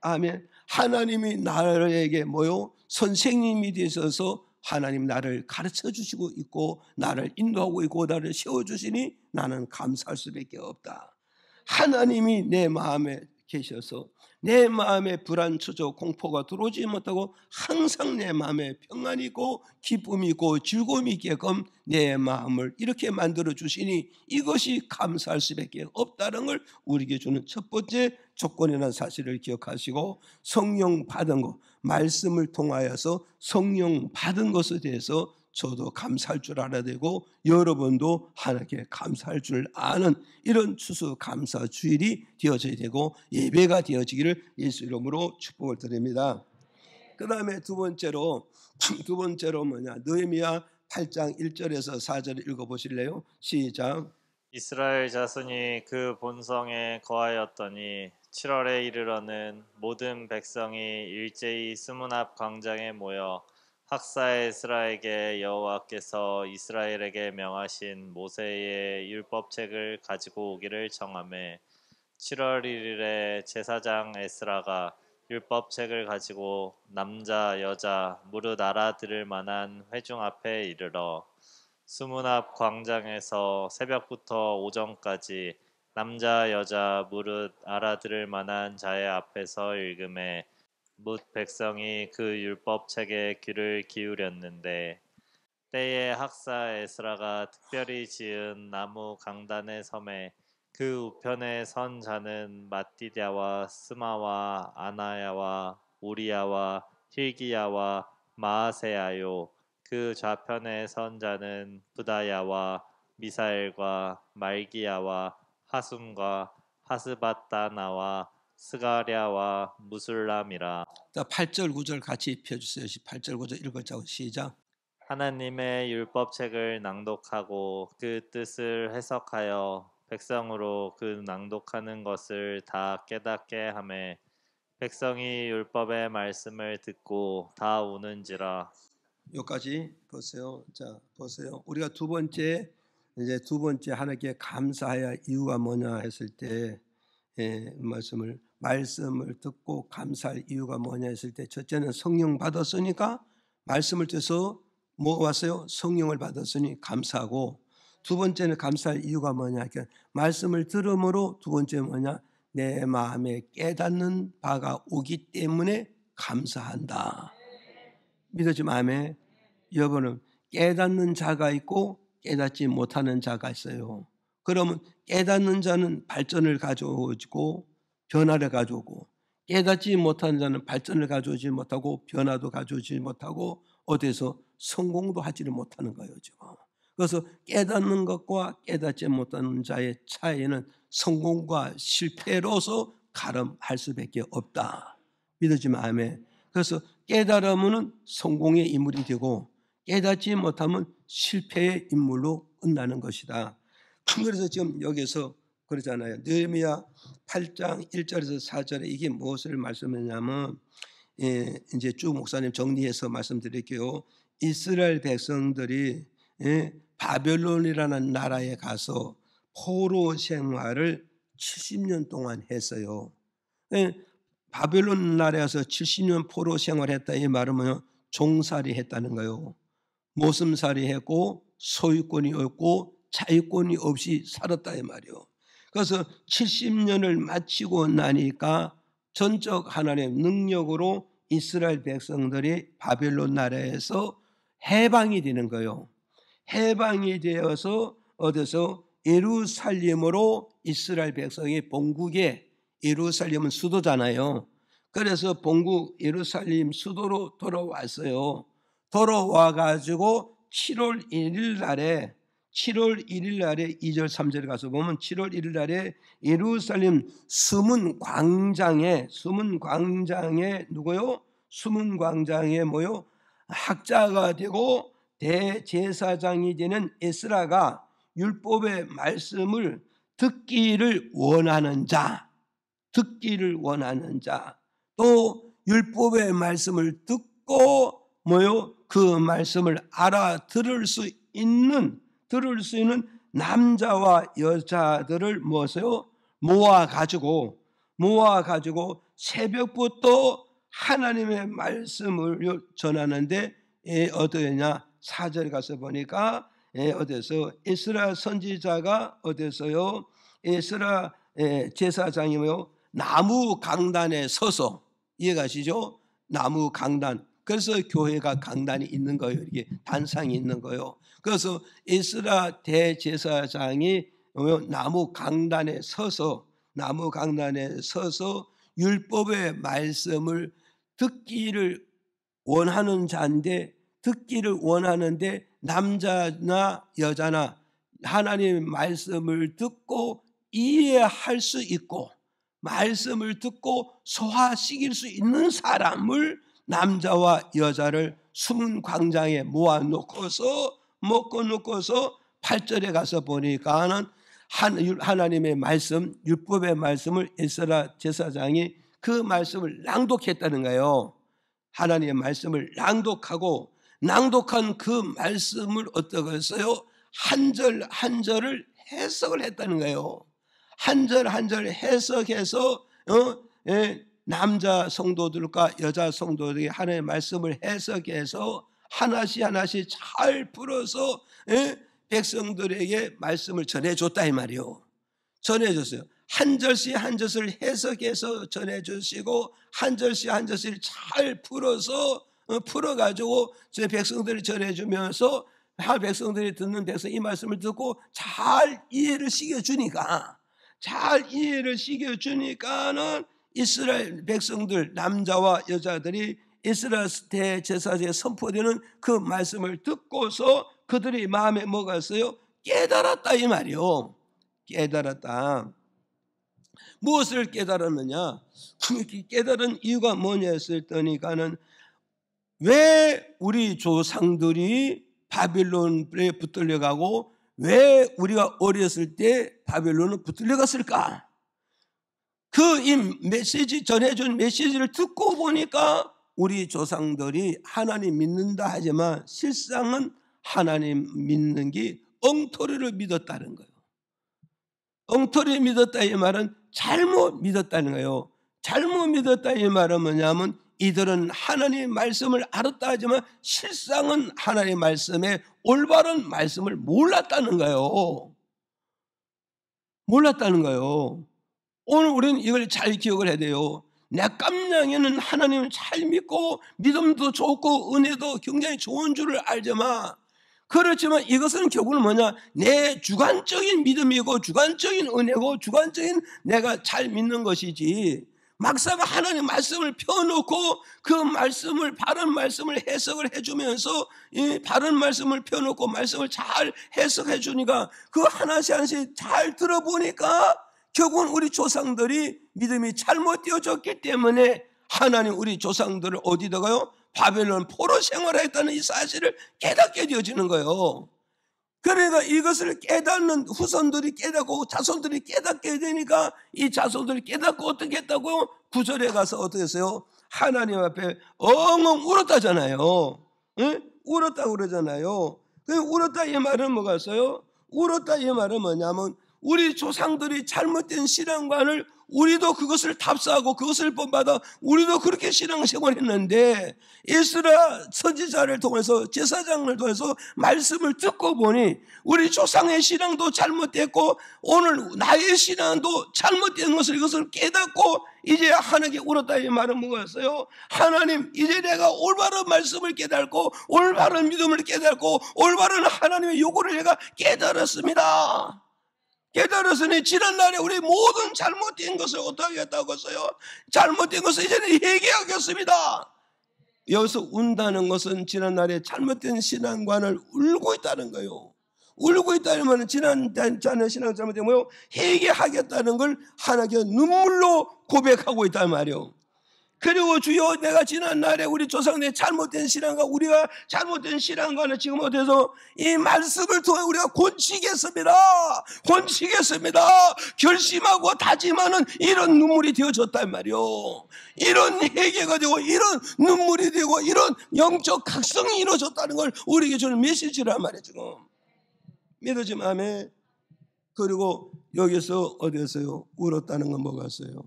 아멘. 하나님이 나에게 뭐요? 선생님이 되셔서 하나님 나를 가르쳐 주시고 있고 나를 인도하고 있고 나를 세워주시니 나는 감사할 수밖에 없다. 하나님이 내 마음에 계셔서 내 마음에 불안, 초조, 공포가 들어오지 못하고 항상 내 마음에 평안이 있고 기쁨이 있고 즐거움이 있게끔 내 마음을 이렇게 만들어 주시니 이것이 감사할 수밖에 없다는 걸 우리에게 주는 첫 번째 조건이라는 사실을 기억하시고 성령 받은 것, 말씀을 통하여서 성령 받은 것에 대해서 저도 감사할 줄 알아야 되고 여러분도 하나님께 감사할 줄 아는 이런 추수감사 주일이 되어져야 되고 예배가 되어지기를 예수 이름으로 축복을 드립니다. 그 다음에 두 번째로 뭐냐? 느헤미야 8장 1절에서 4절 읽어보실래요? 시작. 이스라엘 자손이 그 본성에 거하였더니 7월에 이르러는 모든 백성이 일제히 수문 앞 광장에 모여 학사 에스라에게 여호와께서 이스라엘에게 명하신 모세의 율법책을 가지고 오기를 청하매 7월 1일에 제사장 에스라가 율법책을 가지고 남자 여자 무릇 알아들을 만한 회중 앞에 이르러 수문 앞 광장에서 새벽부터 오전까지 남자 여자 무릇 알아들을 만한 자의 앞에서 읽음에 뭇 백성이 그 율법책에 귀를 기울였는데 때에 학사 에스라가 특별히 지은 나무 강단의 섬에 그 우편에 선 자는 마띠랴와 스마와 아나야와 우리야와 힐기야와 마아세야요. 그 좌편에 선 자는 부다야와 미사엘과 말기야와 하숨과 하스바다나와 스가랴와 무술람이라. 자, 8절 9절 같이 펴주세요. 8절 9절 읽어자고 시작. 하나님의 율법책을 낭독하고 그 뜻을 해석하여 백성으로 그 낭독하는 것을 다 깨닫게 하매 백성이 율법의 말씀을 듣고 다 우는지라. 여기까지 보세요. 자, 보세요. 우리가 두 번째 하나님께 감사해야 이유가 뭐냐 했을 때 말씀을 듣고 감사할 이유가 뭐냐 했을 때 첫째는 성령 받았으니까 말씀을 듣어서 뭐가 왔어요? 성령을 받았으니 감사하고 두 번째는 감사할 이유가 뭐냐? 그러니까 말씀을 들음으로 두 번째 뭐냐? 내 마음에 깨닫는 바가 오기 때문에 감사한다. 믿어지면 아멘. 여러분은 깨닫는 자가 있고 깨닫지 못하는 자가 있어요. 그러면 깨닫는 자는 발전을 가져오고 변화를 가져오고 깨닫지 못하는 자는 발전을 가져오지 못하고 변화도 가져오지 못하고 어디서 성공도 하지를 못하는 거예요 지금. 그래서 깨닫는 것과 깨닫지 못하는 자의 차이는 성공과 실패로서 가름할 수밖에 없다. 믿어지면 아멘. 그래서 깨달으면 성공의 인물이 되고 깨닫지 못하면 실패의 인물로 끝나는 것이다. 그래서 지금 여기서 그러잖아요. 느헤미야 8장 1절에서 4절에 이게 무엇을 말씀하냐면 이제 쭉 목사님 정리해서 말씀드릴게요. 이스라엘 백성들이 바벨론이라는 나라에 가서 포로 생활을 70년 동안 했어요. 바벨론 나라에서 70년 포로 생활했다 이 말은 뭐요? 종살이 했다는 거예요. 모슴살이 했고 소유권이 없고 자유권이 없이 살았다 이 말이요. 그래서 70년을 마치고 나니까 전적 하나님의 능력으로 이스라엘 백성들이 바벨론 나라에서 해방이 되는 거예요. 해방이 되어서 어디서 예루살렘으로 이스라엘 백성이 본국에 예루살렘은 수도잖아요. 그래서 본국 예루살렘 수도로 돌아왔어요. 돌아와 가지고 7월 1일 날에 2절 3절에 가서 보면 7월 1일 날에 예루살렘 수문 광장에 누구요? 수문 광장에 뭐요? 학자가 되고 대제사장이 되는 에스라가 율법의 말씀을 듣기를 원하는 자, 또 율법의 말씀을 듣고 뭐요? 그 말씀을 알아들을 수 있는 남자와 여자들을 모아가지고 새벽부터 하나님의 말씀을 전하는데 어디냐? 4절에 가서 보니까 어디서 에스라 선지자가 어디서요? 에스라 제사장이요 나무 강단에 서서 이해가시죠? 나무 강단. 그래서 교회가 강단이 있는 거예요. 이게 단상이 있는 거예요. 그래서 에스라 대제사장이 나무 강단에 서서 율법의 말씀을 듣기를 원하는데 남자나 여자나 하나님의 말씀을 듣고 이해할 수 있고 말씀을 듣고 소화시킬 수 있는 사람을 남자와 여자를 수문 광장에 모아놓고서 8절에 가서 보니까는 하나님의 말씀, 율법의 말씀을 에스라 제사장이 그 말씀을 낭독했다는 거예요. 하나님의 말씀을 낭독한 그 말씀을 어떻게 했어요? 한 절 한 절을 해석을 했다는 거예요. 한 절 한 절 해석해서 남자 성도들과 여자 성도들이 하나님의 말씀을 해석해서 하나씩 잘 풀어서 백성들에게 말씀을 전해줬다 이 말이요. 전해줬어요. 한 절씩 한 절을 해석해서 전해주시고 한 절씩 잘 풀어가지고 제 백성들이 전해주면서 백성들이 듣는 백성 이 말씀을 듣고 잘 이해를 시켜주니까는 이스라엘 백성들 남자와 여자들이 이스라엘 대제사장에 선포되는 그 말씀을 듣고서 그들이 마음에 뭐가 있어요? 깨달았다 이 말이요. 깨달았다. 무엇을 깨달았느냐? 그 깨달은 이유가 뭐냐 했더니까는 왜 우리 조상들이 바빌론에 붙들려 가고 왜 우리가 어렸을 때 바빌론에 붙들려 갔을까? 그 이 메시지 전해준 메시지를 듣고 보니까 우리 조상들이 하나님 믿는다 하지만 실상은 하나님 믿는 게 엉터리를 믿었다는 거예요. 엉터리 믿었다 이 말은 잘못 믿었다는 거예요. 잘못 믿었다 이 말은 뭐냐면 이들은 하나님의 말씀을 알았다 하지만 실상은 하나님의 말씀에 올바른 말씀을 몰랐다는 거예요. 오늘 우리는 이걸 잘 기억을 해야 돼요. 내 깜냥이는 하나님을 잘 믿고 믿음도 좋고 은혜도 굉장히 좋은 줄을 알지만 그렇지만 이것은 결국은 뭐냐? 내 주관적인 믿음이고 주관적인 은혜고 주관적인 내가 잘 믿는 것이지 막상 하나님 말씀을 펴놓고 그 말씀을 바른 말씀을 해석을 해주면서 이 바른 말씀을 펴놓고 말씀을 잘 해석해 주니까 그 하나씩 하나씩 잘 들어보니까 결국은 우리 조상들이 믿음이 잘못되어졌기 때문에 하나님 우리 조상들을 어디다가요? 바벨론 포로 생활했다는 이 사실을 깨닫게 되어지는 거예요. 그러니까 이것을 깨닫는 후손들이 깨닫고 자손들이 깨닫게 되니까 이 자손들이 깨닫고 어떻게 했다고 9절에 가서 어떻게 했어요? 하나님 앞에 엉엉 울었다잖아요. 응? 울었다고 그러잖아요. 울었다 이 말은 뭐가 있어요? 울었다 이 말은 뭐냐면 우리 조상들이 잘못된 신앙관을 우리도 그것을 답사하고 그것을 본받아 우리도 그렇게 신앙생활을 했는데 이스라엘 선지자를 통해서 제사장을 통해서 말씀을 듣고 보니 우리 조상의 신앙도 잘못됐고 오늘 나의 신앙도 잘못된 것을 이것을 깨닫고 이제 하나님께 울었다 이 말은 뭐였어요? 하나님 이제 내가 올바른 말씀을 깨닫고 올바른 믿음을 깨닫고 올바른 하나님의 요구를 내가 깨달았습니다. 깨달았으니 지난날에 우리 모든 잘못된 것을 어떻게 했다고 했어요? 잘못된 것을 이제는 회개하겠습니다. 여기서 운다는 것은 지난날에 잘못된 신앙관을 울고 있다는 거예요. 울고 있다는 말은 지난날의 신앙 잘못된 뭐요? 회개하겠다는 걸 하나님께 눈물로 고백하고 있단 말이에요. 그리고 주여 내가 지난날에 우리 조상들의 잘못된 신앙과 우리가 잘못된 신앙과는 지금 어디서 이 말씀을 통해 우리가 고치겠습니다. 결심하고 다짐하는 이런 눈물이 되어졌단 말이요. 이런 회개가 되고 이런 눈물이 되고 이런 영적 각성이 이루어졌다는 걸 우리에게 주는 메시지란 말이에요. 지금 믿어지면 아멘. 그리고 여기서 어디서요? 울었다는 건 뭐가 있어요?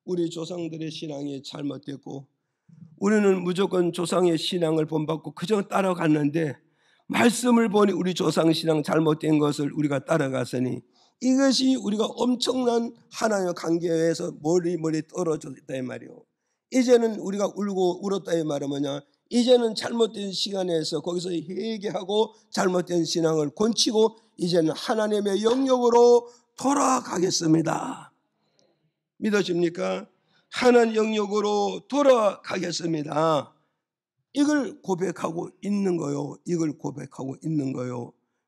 우리 조상들의 신앙이 잘못됐고 우리는 무조건 조상의 신앙을 본받고 그저 따라갔는데 말씀을 보니 우리 조상 신앙 잘못된 것을 우리가 따라갔으니 이것이 우리가 엄청난 하나님의 관계에서 멀리 떨어졌다 이 말이에요. 이제는 우리가 울고 울었다 이 말은 뭐냐? 이제는 잘못된 시간에서 거기서 회개하고 잘못된 신앙을 고치고 이제는 하나님의 영역으로 돌아가겠습니다. 믿어집니까? 하나님 영역으로 돌아가겠습니다. 이걸 고백하고 있는 거요.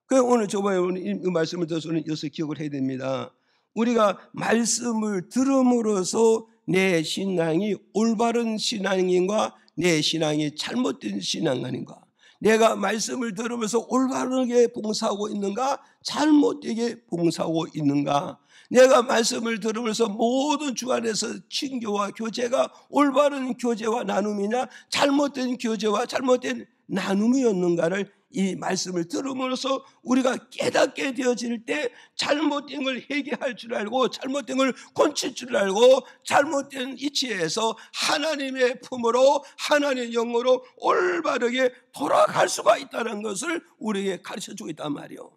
그래서 오늘 저번에 이 말씀을 들어서는 여기서 기억을 해야 됩니다. 우리가 말씀을 들음으로써 내 신앙이 올바른 신앙인가 내 신앙이 잘못된 신앙 아닌가, 내가 말씀을 들으면서 올바르게 봉사하고 있는가 잘못되게 봉사하고 있는가, 내가 말씀을 들으면서 모든 주 안에서 친교와 교제가 올바른 교제와 나눔이냐 잘못된 교제와 잘못된 나눔이었는가를 이 말씀을 들음으로써 우리가 깨닫게 되어질 때 잘못된 걸 회개할 줄 알고 잘못된 걸 고칠 줄 알고 잘못된 이치에서 하나님의 품으로 하나님의 영으로 올바르게 돌아갈 수가 있다는 것을 우리에게 가르쳐주고 있단 말이에요.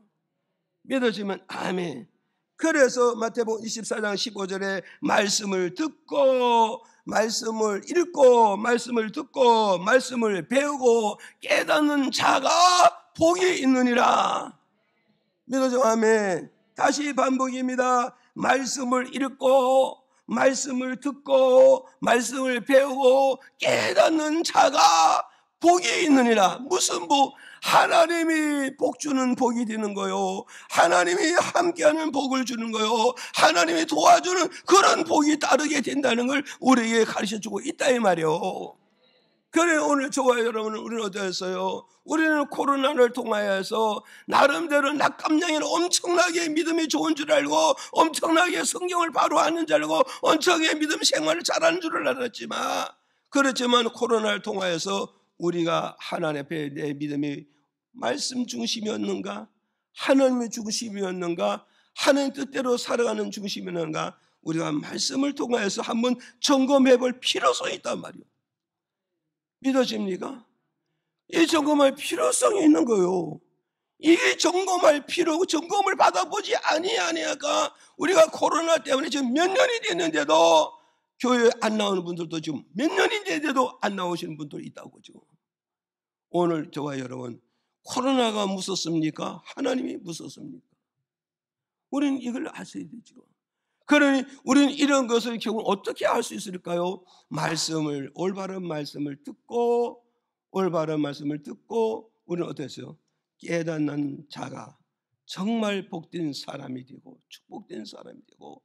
믿어지면 아멘. 그래서 마태복음 24장 15절에 말씀을 듣고 말씀을 읽고 말씀을 듣고 말씀을 배우고 깨닫는 자가 복이 있느니라. 믿어죠? 아멘. 다시 반복입니다. 말씀을 읽고 말씀을 듣고 말씀을 배우고 깨닫는 자가 복이 있느니라. 무슨 복? 하나님이 복 주는 복이 되는 거요. 하나님이 함께하는 복을 주는 거요. 하나님이 도와주는 그런 복이 따르게 된다는 걸 우리에게 가르쳐주고 있다 이 말이요. 그래 오늘 저와 여러분은 우리는 어떠했어요? 우리는 코로나를 통하여서 나름대로 낙감량에는 엄청나게 믿음이 좋은 줄 알고 엄청나게 성경을 바로 아는 줄 알고 엄청나게 믿음 생활을 잘하는 줄을 알았지만 그렇지만 코로나를 통하여서 우리가 하나님 앞에 내 믿음이 말씀 중심이었는가? 하나님의 중심이었는가? 하나님 뜻대로 살아가는 중심이었는가? 우리가 말씀을 통하여서 한번 점검해 볼 필요성이 있단 말이에요. 믿어집니까? 이 점검할 필요성이 있는 거예요. 이게 점검할 필요고 점검을 받아보지 아니하니까 우리가 코로나 때문에 지금 몇 년이 됐는데도 교회에 안 나오는 분들도 지금 몇 년이 됐는데도 안 나오시는 분들이 있다고 그죠. 오늘 저와 여러분 코로나가 무섭습니까? 하나님이 무섭습니까? 우리는 이걸 아셔야 되죠. 그러니 우리는 이런 것을 결국 어떻게 할 수 있을까요? 말씀을 올바른 말씀을 듣고 우리는 어땠어요? 깨닫는 자가 정말 복된 사람이 되고 축복된 사람이 되고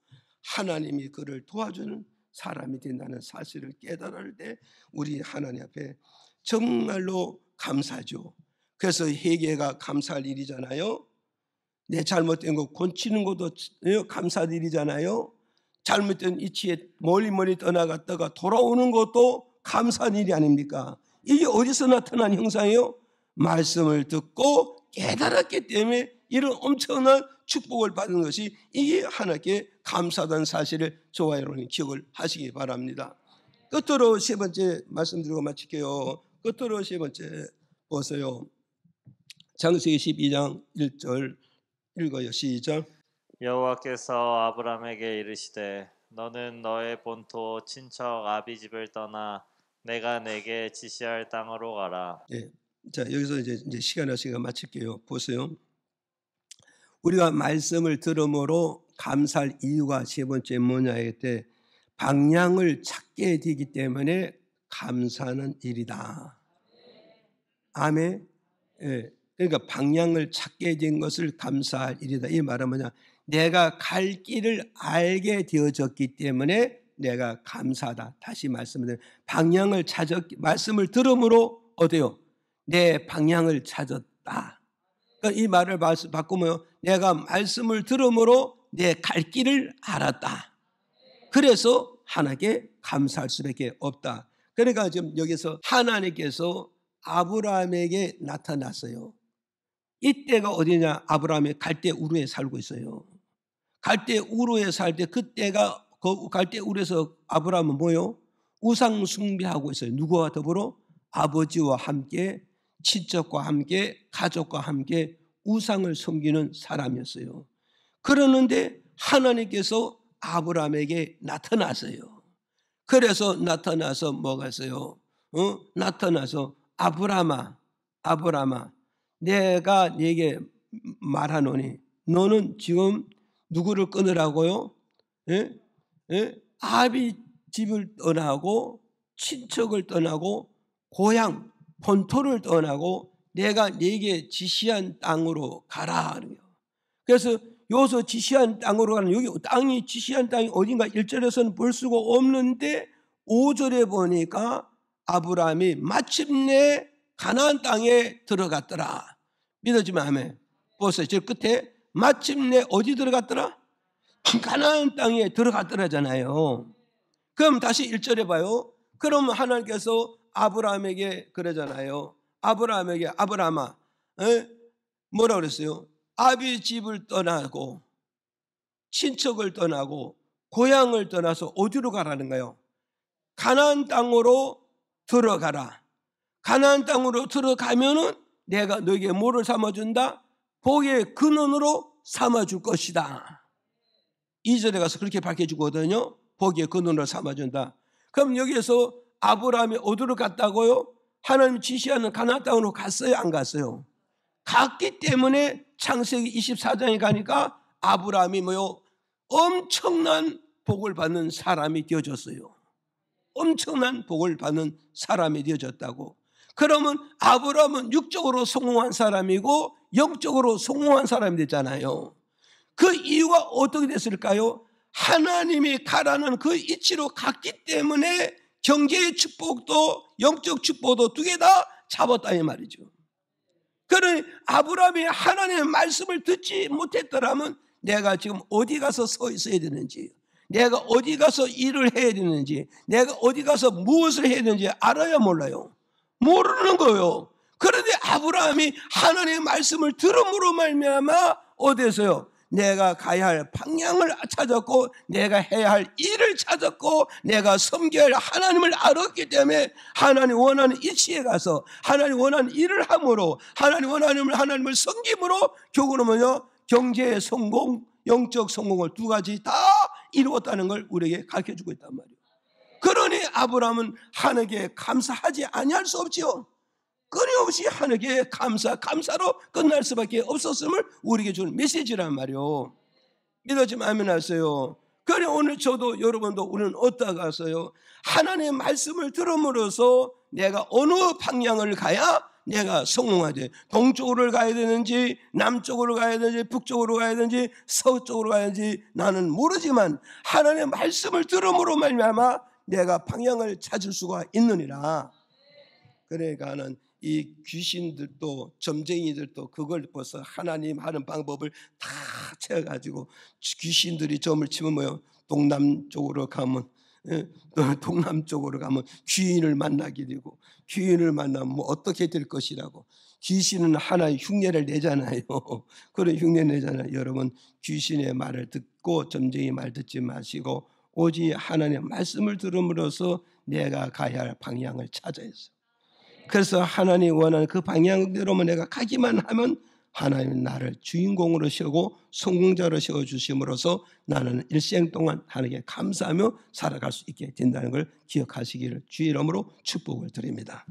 하나님이 그를 도와주는 사람이 된다는 사실을 깨달을 때 우리 하나님 앞에 정말로 감사죠. 그래서 회개가 감사할 일이잖아요. 내 잘못된 거 고치는 것도 감사할 일이잖아요. 잘못된 이치에 멀리 떠나갔다가 돌아오는 것도 감사한 일이 아닙니까? 이게 어디서 나타난 형상이에요? 말씀을 듣고 깨달았기 때문에 이런 엄청난 축복을 받은 것이 이게 하나님께 감사하다는 사실을 저와 여러분이 기억을 하시기 바랍니다. 끝으로 세 번째 말씀드리고 마칠게요. 끝으로 세 번째 보세요. 창세기 12장 1절 읽어요. 시작. 여호와께서 아브라함에게 이르시되 너는 너의 본토 친척 아비 집을 떠나 내가 내게 지시할 땅으로 가라. 예. 자, 여기서 이제 시간 마칠게요. 보세요. 우리가 말씀을 들음으로 감사할 이유가 세 번째 뭐냐 했을 때 방향을 찾게 되기 때문에 감사하는 일이다. 아멘. 예. 그러니까 방향을 찾게 된 것을 감사할 일이다. 이 말은 뭐냐? 내가 갈 길을 알게 되어졌기 때문에 내가 감사하다. 다시 말씀드려요. 방향을 말씀을 들음으로 어때요? 내 방향을 찾았다. 그러니까 이 말을 바꾸면 내가 말씀을 들음으로 내 갈 길을 알았다. 그래서 하나님께 감사할 수밖에 없다. 그러니까 지금 여기서 하나님께서 아브라함에게 나타났어요. 이때가 어디냐? 아브라함이 갈대 우르에 살고 있어요. 갈대 우르에 살 때 그때가 갈대 우르에서 아브라함은 뭐요? 우상 숭배하고 있어요. 누구와 더불어? 아버지와 함께 친척과 함께 가족과 함께 우상을 섬기는 사람이었어요. 그러는데 하나님께서 아브라함에게 나타났어요. 그래서 나타나서 뭐가 했어요? 나타나서 아브라함아 내가 네게 말하노니 너는 지금 누구를 끊으라고요? 아비 집을 떠나고 친척을 떠나고 고향 본토를 떠나고 내가 네게 지시한 땅으로 가라. 그래서 여기서 지시한 땅으로 가는 여기 땅이 지시한 땅이 어딘가 1절에서는 볼 수가 없는데 5절에 보니까 아브라함이 마침내 가나안 땅에 들어갔더라. 믿어지면 아멘. 보세요. 저 끝에 마침내 어디 들어갔더라? 가나안 땅에 들어갔더라잖아요. 그럼 다시 1절에 봐요. 그럼 하나님께서 아브라함에게 그러잖아요. 아브라함에게 아브라함아 뭐라 그랬어요? 아비 집을 떠나고 친척을 떠나고 고향을 떠나서 어디로 가라는가요? 가나안 땅으로 들어가라. 가나안 땅으로 들어가면은 내가 너에게 뭐를 삼아준다? 복의 근원으로 삼아줄 것이다. 2절에 가서 그렇게 밝혀주거든요. 복의 근원으로 삼아준다. 그럼 여기에서 아브라함이 어디로 갔다고요? 하나님 지시하는 가나안 땅으로 갔어요? 안 갔어요? 갔기 때문에 창세기 24장에 가니까 아브라함이 뭐요? 엄청난 복을 받는 사람이 되어졌어요. 엄청난 복을 받는 사람이 되어졌다고. 그러면 아브라함은 육적으로 성공한 사람이고 영적으로 성공한 사람이 됐잖아요. 그 이유가 어떻게 됐을까요? 하나님이 가라는 그 이치로 갔기 때문에 경제의 축복도 영적 축복도 두 개 다 잡았다 이 말이죠. 그러니 아브라함이 하나님의 말씀을 듣지 못했더라면 내가 지금 어디 가서 서 있어야 되는지, 내가 어디 가서 일을 해야 되는지, 내가 어디 가서 무엇을 해야 되는지 알아야 몰라요. 모르는 거예요. 그런데 아브라함이 하나님의 말씀을 들음으로 말미암아 어디에서요? 내가 가야 할 방향을 찾았고 내가 해야 할 일을 찾았고 내가 섬겨야 할 하나님을 알았기 때문에 하나님 원하는 이치에 가서 하나님 원하는 일을 함으로 하나님 원하는 하나님을 섬김으로 결국은 뭐냐? 경제의 성공, 영적 성공을 두 가지 다 이루었다는 걸 우리에게 가르쳐주고 있단 말이에요. 그러니 아브라함은 하나님께 감사하지 아니할 수 없지요. 끊임없이 하나님께 감사로 끝날 수밖에 없었음을 우리에게 주는 메시지란 말이요. 믿어지면 아멘 하세요. 그래 오늘 저도 여러분도 우리는 어디다 가서요? 하나님의 말씀을 들음으로써 내가 어느 방향을 가야 내가 성공하지. 동쪽으로 가야 되는지 남쪽으로 가야 되는지 북쪽으로 가야 되는지 서쪽으로 가야 되는지 나는 모르지만 하나님의 말씀을 들음으로 말미암아 내가 방향을 찾을 수가 있느니라. 그러니까는 이 귀신들도 점쟁이들도 그걸 벌써 하나님 하는 방법을 다 채워가지고 귀신들이 점을 치면 뭐요? 동남쪽으로 가면 동남쪽으로 가면 귀인을 만나게 되고 귀인을 만나면 뭐 어떻게 될 것이라고 귀신은 하나의 흉내를 내잖아요. 그런 흉내 내잖아요. 여러분 귀신의 말을 듣고 점쟁이 말 듣지 마시고 오직 하나님의 말씀을 들음으로써 내가 가야 할 방향을 찾아야 해서 그래서 하나님이 원하는 그 방향대로만 내가 가기만 하면 하나님은 나를 주인공으로 세우고 성공자로 세워주심으로써 나는 일생 동안 하나님께 감사하며 살아갈 수 있게 된다는 걸 기억하시기를 주의 이름으로 축복을 드립니다.